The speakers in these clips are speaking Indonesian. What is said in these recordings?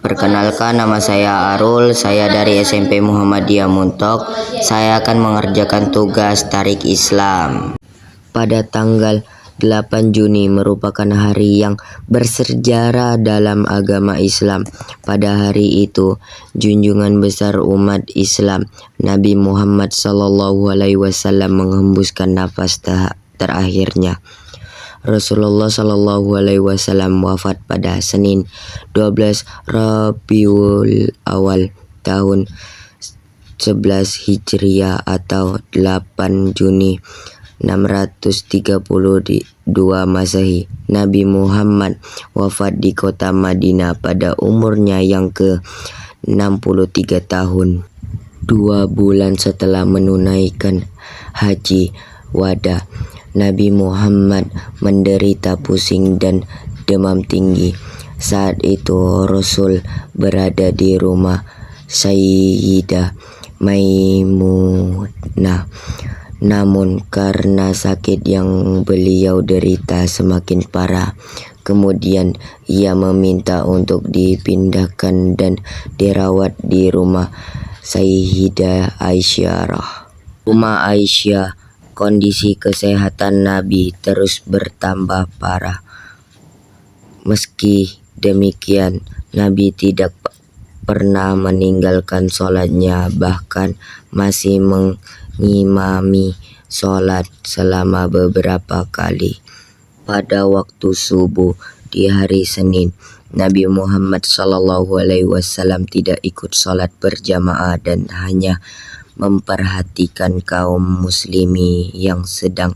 Perkenalkan, nama saya Arul, saya dari SMP Muhammadiyah Muntok. Saya akan mengerjakan tugas Tarik Islam. Pada tanggal 8 Juni merupakan hari yang bersejarah dalam agama Islam. Pada hari itu, junjungan besar umat Islam, Nabi Muhammad SAW menghembuskan nafas terakhirnya. Rasulullah SAW wafat pada Senin 12 Rabiul Awal tahun 11 Hijriah atau 8 Juni 632 Masehi. Nabi Muhammad wafat di kota Madinah pada umurnya yang ke-63 tahun. 2 bulan setelah menunaikan haji wada, Nabi Muhammad menderita pusing dan demam tinggi. Saat itu Rasul berada di rumah Sayyidah Maimunah. Namun karena sakit yang beliau derita semakin parah, kemudian ia meminta untuk dipindahkan dan dirawat di rumah Sayyidah Aisyah. Rumah Aisyah, kondisi kesehatan Nabi terus bertambah parah. Meski demikian, Nabi tidak pernah meninggalkan sholatnya, bahkan masih mengimami sholat selama beberapa kali. Pada waktu subuh di hari Senin, Nabi Muhammad SAW tidak ikut sholat berjamaah dan hanya memperhatikan kaum muslimi yang sedang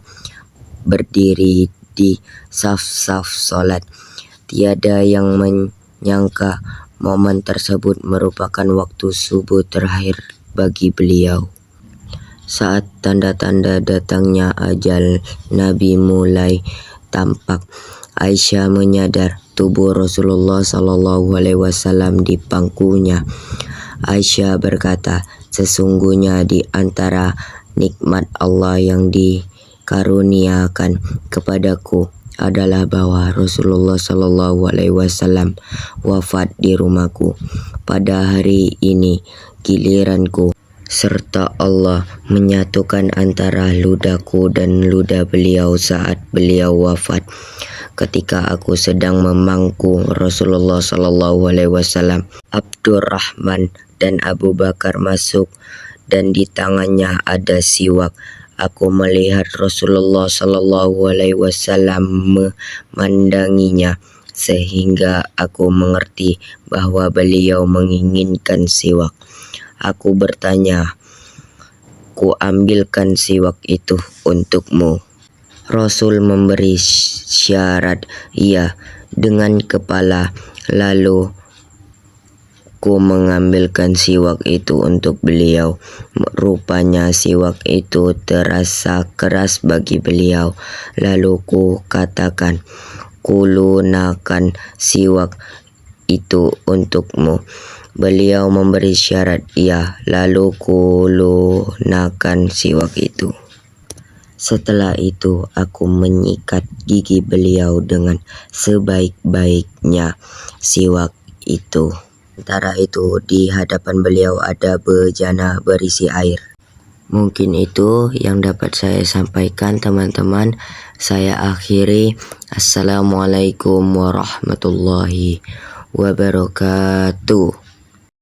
berdiri di saf-saf sholat. Tiada yang menyangka momen tersebut merupakan waktu subuh terakhir bagi beliau. Saat tanda-tanda datangnya ajal Nabi mulai tampak, Aisyah menyadar tubuh Rasulullah SAW di pangkunya. Aisyah berkata, "Sesungguhnya di antara nikmat Allah yang dikaruniakan kepadaku adalah bahwa Rasulullah SAW wafat di rumahku. Pada hari ini giliranku, serta Allah menyatukan antara ludahku dan ludah beliau saat beliau wafat. Ketika aku sedang memangku Rasulullah SAW, Abdurrahman dan Abu Bakar masuk dan di tangannya ada siwak. Aku melihat Rasulullah SAW memandanginya, sehingga aku mengerti bahwa beliau menginginkan siwak. Aku bertanya, ku ambilkan siwak itu untukmu?" Rasul memberi syarat iya dengan kepala, lalu ku mengambilkan siwak itu untuk beliau. Rupanya siwak itu terasa keras bagi beliau. Lalu ku katakan, "Ku lunakan siwak itu untukmu." Beliau memberi syarat iya, lalu ku lunakan siwak itu. Setelah itu aku menyikat gigi beliau dengan sebaik-baiknya siwak itu. Sementara itu di hadapan beliau ada bejana berisi air. Mungkin itu yang dapat saya sampaikan, teman-teman. Saya akhiri. Assalamualaikum warahmatullahi wabarakatuh.